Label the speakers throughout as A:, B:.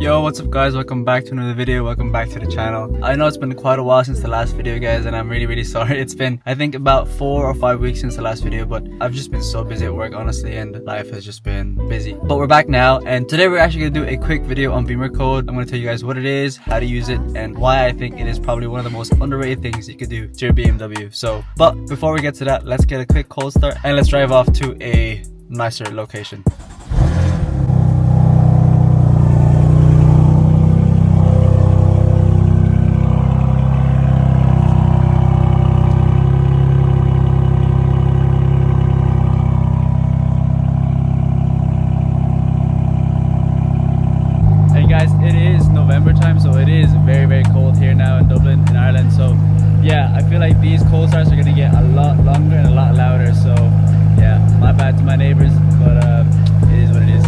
A: Yo, what's up guys, welcome back to another video, welcome back to the channel. I know it's been quite a while since the last video guys, and I'm really sorry. It's been I think about 4 or 5 weeks since the last video, but I've just been so busy at work honestly, and life has just been busy. But we're back now, and today we're actually gonna do a quick video on Bimmercode. I'm gonna tell you guys what it is, how to use it, and why I think it is probably one of the most underrated things you could do to your BMW. But before we get to that, let's get a quick cold start and let's drive off to a nicer location. Guys, it is November time, so it is very cold here now in Dublin, in Ireland. So yeah, I feel like these cold starts are gonna get a lot longer and a lot louder. So yeah, my bad to my neighbors, but it is what it is.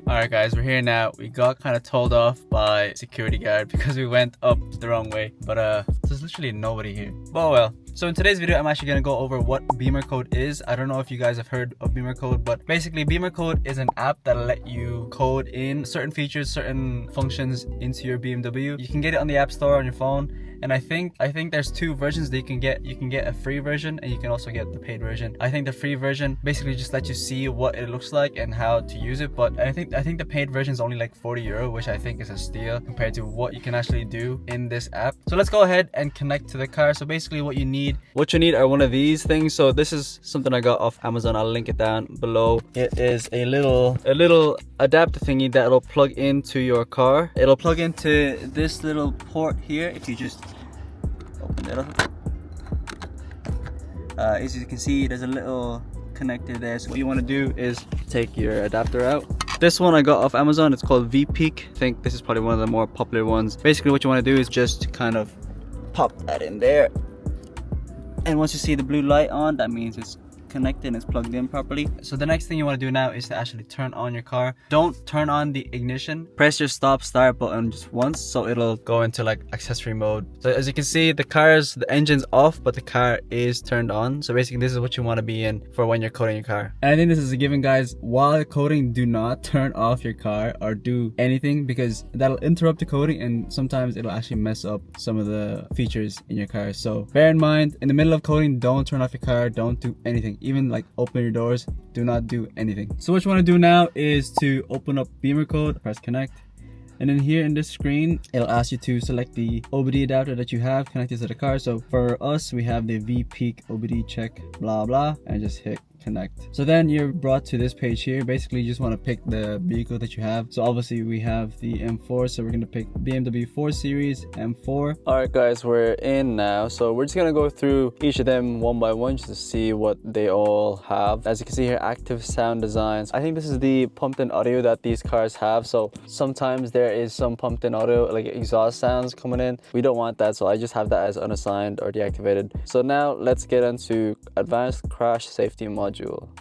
A: Alright guys, we're here now. We got kind of told off by a security guard because we went up the wrong way, but there's literally nobody here. But well, so in today's video I'm actually going to go over what Bimmercode is. I don't know if you guys have heard of Bimmercode, but basically Bimmercode is an app that'll let you code in certain features, certain functions into your BMW. You can get it on the App Store on your phone. And I think there's two versions that you can get. You can get a free version and you can also get the paid version. I think the free version basically just lets you see what it looks like and how to use it. But I think the paid version is only like €40, which I think is a steal compared to what you can actually do in this app. So let's go ahead and connect to the car. So basically what you need are one of these things. So this is something I got off Amazon. I'll link it down below. It is a little adapter thingy that'll plug into your car. It'll plug into this little port here if you just open it up. As you can see, there's a little connector there. So what you want to do is take your adapter out. This one I got off Amazon. It's called V-Peak. I think this is probably one of the more popular ones. Basically what you want to do is just kind of pop that in there, and once you see the blue light on, that means it's connected and it's plugged in properly. So the next thing you want to do now is to actually turn on your car. Don't turn on the ignition. Press your stop start button just once, so it'll go into like accessory mode. So as you can see, the engine's off, but the car is turned on. So basically this is what you want to be in for when you're coding your car. And I think this is a given guys. While coding, do not turn off your car or do anything, because that'll interrupt the coding and sometimes it'll actually mess up some of the features in your car. So bear in mind, in the middle of coding, don't turn off your car, don't do anything. Even like open your doors, do not do anything. So what you want to do now is to open up Bimmercode, press connect, and then here in this screen it'll ask you to select the OBD adapter that you have connected to the car. So for us, we have the V-Peak OBD check blah blah, and just hit connect. So then you're brought to this page here. Basically you just want to pick the vehicle that you have. So obviously we have the M4, so we're going to pick BMW 4 Series M4. Alright guys, we're in now, so we're just going to go through each of them one by one just to see what they all have. As you can see here, active sound designs. I think this is the pumped in audio that these cars have. So sometimes there is some pumped in audio like exhaust sounds coming in. We don't want that, so I just have that as unassigned or deactivated. So now let's get into advanced crash safety module.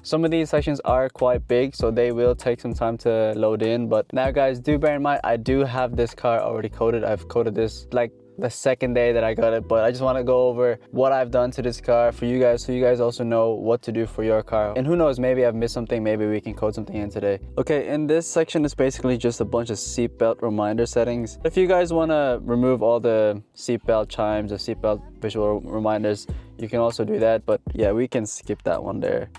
A: Some of these sections are quite big, so they will take some time to load in. But now guys, do bear in mind, I do have this car already coded. I've coded this like the second day that I got it, but I just want to go over what I've done to this car for you guys, so you guys also know what to do for your car. And who knows, maybe I've missed something, maybe we can code something in today. Okay, in this section is basically just a bunch of seatbelt reminder settings. If you guys want to remove all the seatbelt chimes or seatbelt visual reminders, you can also do that, but yeah, we can skip that one there.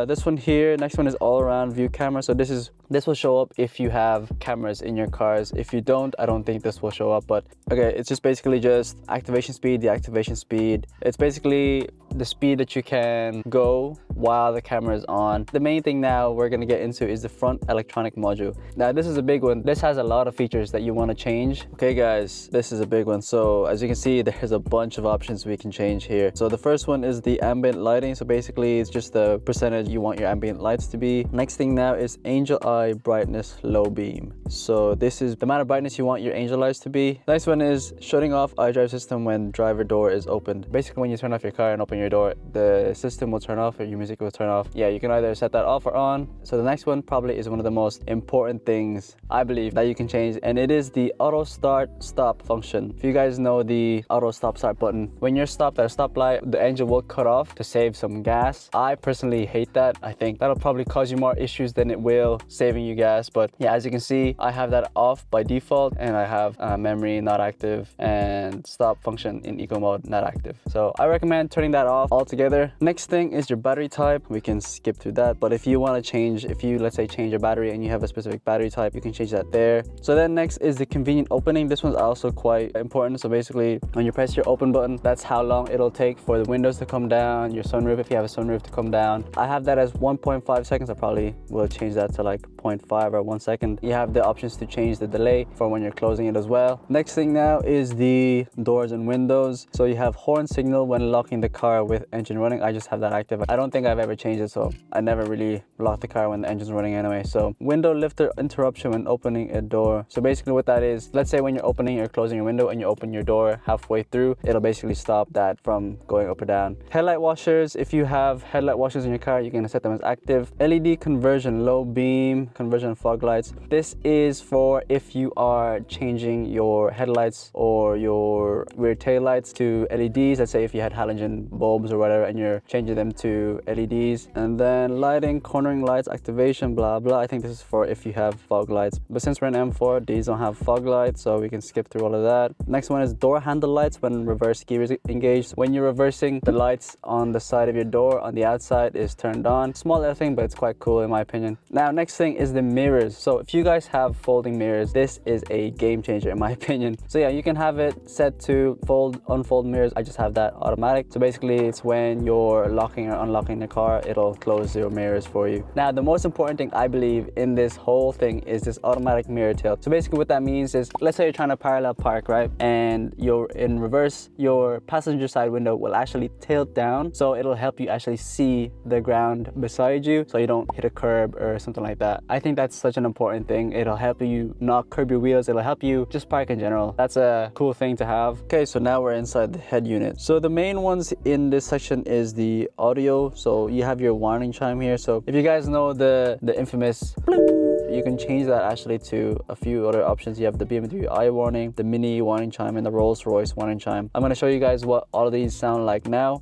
A: This one here, next one is all around view camera. So this will show up if you have cameras in your cars. If you don't, I don't think this will show up. But okay, it's just basically just activation speed, deactivation speed. It's basically the speed that you can go while the camera is on. The main thing now we're gonna get into is the front electronic module. Now this is a big one. This has a lot of features that you want to change. Okay guys, this is a big one. So as you can see, there's a bunch of options we can change here. So the first one is the ambient lighting. So basically it's just the percentage you want your ambient lights to be. Next thing now is angel eye brightness low beam. So this is the amount of brightness you want your angel lights to be. Next one is shutting off iDrive system when driver door is opened. Basically when you turn off your car and open your door, the system will turn off or your music will turn off. Yeah, you can either set that off or on. So the next one probably is one of the most important things I believe that you can change, and it is the auto start stop function. If you guys know the auto stop start button, when you're stopped at a stoplight, the engine will cut off to save some gas. I personally hate that. I think that'll probably cause you more issues than it will saving you gas. But yeah, as you can see, I have that off by default, and I have memory not active and stop function in eco mode not active. So I recommend turning that off altogether. Next thing is your battery type. We can skip through that, but if you want to change, if you let's say change your battery and you have a specific battery type, you can change that there. So then next is the convenient opening. This one's also quite important. So basically when you press your open button, that's how long it'll take for the windows to come down, your sunroof, if you have a sunroof, to come down. I have that as 1.5 seconds. I probably will change that to like 0.5 or 1 second. You have the options to change the delay for when you're closing it as well. Next thing now is the doors and windows. So you have horn signal when locking the car with engine running. I just have that active. I don't think I've ever changed it, so I never really lock the car when the engine's running anyway. So window lifter interruption when opening a door. So basically what that is, let's say when you're opening or closing your window and you open your door halfway through, it'll basically stop that from going up or down. Headlight washers, if you have headlight washers in your car, you can set them as active. LED conversion, low beam conversion fog lights. This is for if you are changing your headlights or your rear tail lights to LEDs. Let's say if you had halogen bulbs or whatever and you're changing them to LEDs. And then lighting, cornering lights, activation, blah blah. I think this is for if you have fog lights, but since we're in M4, these don't have fog lights, so we can skip through all of that. Next one is door handle lights when reverse gear is engaged. When you're reversing, the lights on the side of your door on the outside is turned on. Small little thing, but it's quite cool in my opinion. Now next thing is the mirrors. So if you guys have folding mirrors, this is a game changer in my opinion. So yeah, you can have it set to fold, unfold mirrors. I just have that automatic. So basically it's when you're locking or unlocking the car, it'll close your mirrors for you. Now the most important thing I believe in this whole thing is this automatic mirror tilt. So basically what that means is, let's say you're trying to parallel park, right? And you're in reverse, your passenger side window will actually tilt down. So it'll help you actually see the ground beside you so you don't hit a curb or something like that. I think that's such an important thing. It'll help you not curb your wheels. It'll help you just park in general. That's a cool thing to have. Okay, so now we're inside the head unit. So the main ones in this section is the audio. So you have your warning chime here. So if you guys know the infamous bling, you can change that actually to a few other options. You have the BMW i warning, the Mini warning chime, and the Rolls-Royce warning chime. I'm going to show you guys what all of these sound like now.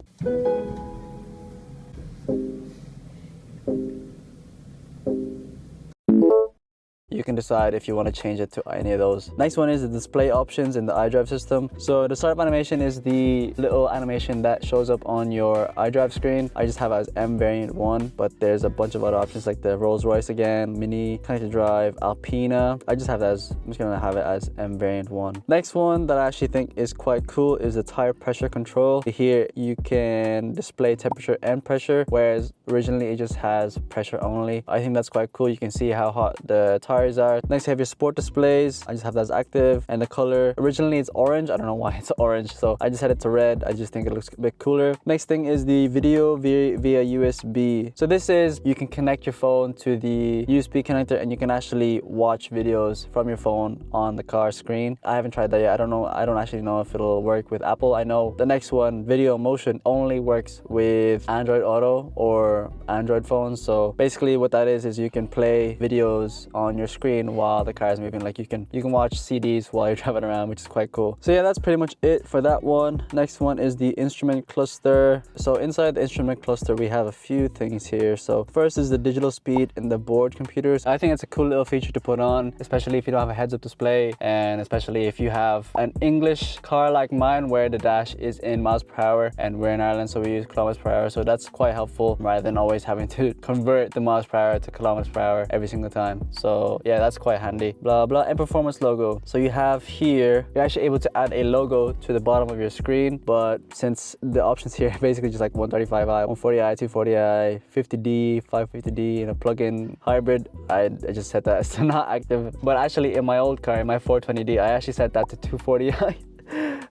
A: You can decide if you want to change it to any of those. Next one is the display options in the iDrive system. So the startup animation is the little animation that shows up on your iDrive screen. I just have it as M variant 1, but there's a bunch of other options like the Rolls-Royce again, Mini, Connected Drive, Alpina. I just have that as, I'm just gonna have it as M variant 1. Next one that I actually think is quite cool is the tire pressure control. Here you can display temperature and pressure, whereas originally it just has pressure only. I think that's quite cool. You can see how hot the tires are. Next you have your sport displays. I just have that as active, and the color originally it's orange. I don't know why it's orange, so I just set it to red. I just think it looks a bit cooler. Next thing is the video via USB. So this is, you can connect your phone to the USB connector and you can actually watch videos from your phone on the car screen. I haven't tried that yet. I don't know. I don't actually know if it'll work with Apple. I know the next one, Video Motion, only works with Android Auto or Android phones. So basically what that is you can play videos on your screen while the car is moving. Like you can watch CDs while you're driving around, which is quite cool. So yeah, that's pretty much it for that one. Next one is the instrument cluster. So inside the instrument cluster we have a few things here. So first is the digital speed in the board computers. I think it's a cool little feature to put on, especially if you don't have a heads-up display, and especially if you have an English car like mine where the dash is in miles per hour and we're in Ireland, so we use kilometers per hour. So that's quite helpful rather than always having to convert the miles per hour to kilometers per hour every single time. So yeah, that's quite handy. Blah blah. And performance logo. So you have here, you're actually able to add a logo to the bottom of your screen, but since the options here are basically just like 135i, 140i, 240i, 50D, 550D, and a plug-in hybrid, I just set that as not active. But actually in my old car, in my 420D, I actually set that to 240i.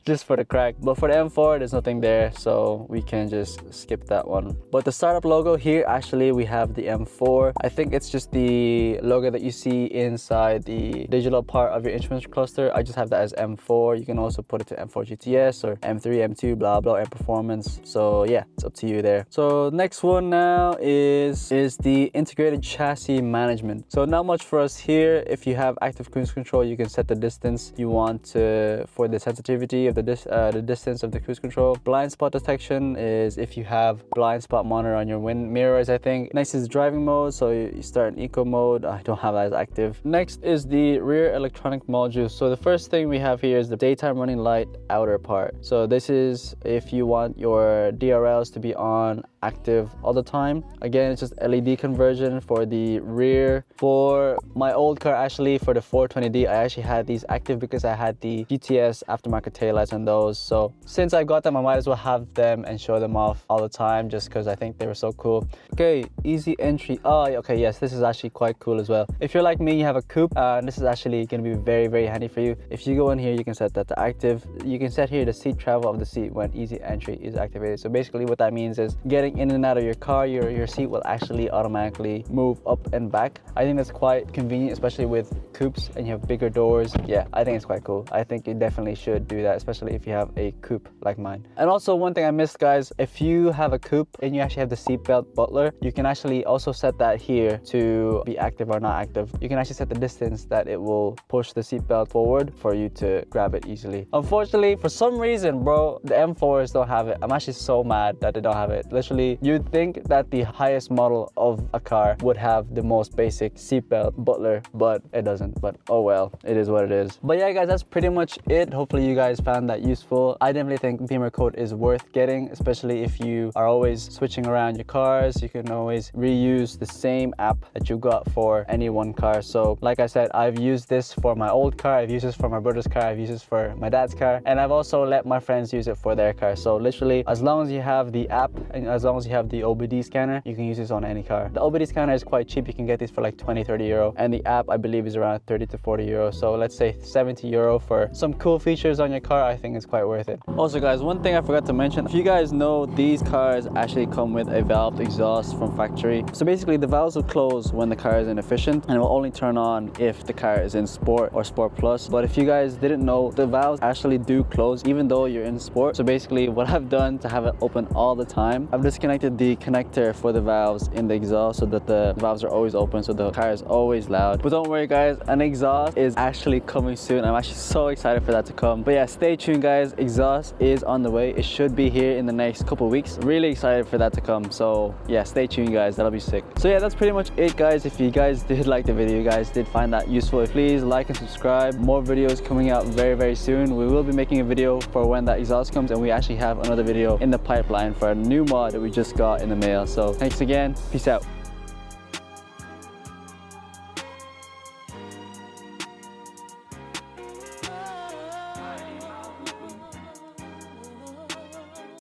A: just for the crack. But for the M4, there's nothing there, so we can just skip that one. But the startup logo here, actually we have the M4. I think it's just the logo that you see inside the digital part of your instrument cluster. I just have that as M4. You can also put it to M4 GTS or M3, M2, blah blah, M Performance. So yeah, it's up to you there. So next one now is the integrated chassis management. So not much for us here. If you have active cruise control, you can set the distance you want to for the sensitivity of the distance of the cruise control. Blind spot detection is if you have blind spot monitor on your wind mirrors, I think. Next is driving mode, so you start in eco mode. I don't have that as active. Next is the rear electronic module. So the first thing we have here is the daytime running light outer part. So this is if you want your DRLs to be on active all the time. Again, it's just LED conversion for the rear. For my old car, actually, for the 420D, I actually had these active because I had the GTS aftermarket taillights on those. So since I got them, I might as well have them and show them off all the time just because I think they were so cool. Okay, easy entry. Oh, okay, yes, this is actually quite cool as well. If you're like me, you have a coupe, this is actually going to be very, very handy for you. If you go in here, you can set that to active. You can set here the seat travel of the seat when easy entry is activated. So basically what that means is getting in and out of your car, your seat will actually automatically move up and back. I think that's quite convenient, especially with coupes and you have bigger doors. Yeah, I think it's quite cool. I think you definitely should do that, especially if you have a coupe like mine. And also one thing I missed, guys, if you have a coupe and you actually have the seatbelt butler, you can actually also set that here to be active or not active. You can actually set the distance that it will push the seatbelt forward for you to grab it easily. Unfortunately, for some reason, bro, the M4s don't have it. I'm actually so mad that they don't have it. Literally, you'd think that the highest model of a car would have the most basic seatbelt butler, but it doesn't. But oh well, it is what it is. But yeah, guys, that's pretty much it. Hopefully you guys found that useful. I definitely think Bimmercode is worth getting, especially if you are always switching around your cars. You can always reuse the same app that you got for any one car. So like I said, I've used this for my old car, I've used this for my brother's car, I've used this for my dad's car, and I've also let my friends use it for their car. So literally, as long as you have the app and as long as you have the OBD scanner, you can use this on any car. The OBD scanner is quite cheap. You can get these for like 20-30 euro, and the app I believe is around 30 to 40 euro. So let's say 70 euro for some cool features on your car. I think it's quite worth it. Also guys, one thing I forgot to mention, if you guys know, these cars actually come with a valved exhaust from factory. So basically the valves will close when the car is inefficient and it will only turn on if the car is in sport or sport plus. But if you guys didn't know, the valves actually do close even though you're in sport. So basically what I've done to have it open all the time, I've disconnected the connector for the valves in the exhaust so that the valves are always open, so the car is always loud. But don't worry guys, an exhaust is actually coming soon. I'm actually so excited for that to come. But yeah, stay tuned guys, exhaust is on the way. It should be here in the next couple of weeks. Really excited for that to come. So yeah, stay tuned guys, that'll be sick. So yeah, that's pretty much it guys. If you guys did like the video, you guys did find that useful, please like and subscribe. More videos coming out very, very soon. We will be making a video for when that exhaust comes, and we actually have another video in the pipeline for a new mod that we just got in the mail. So thanks again, peace out.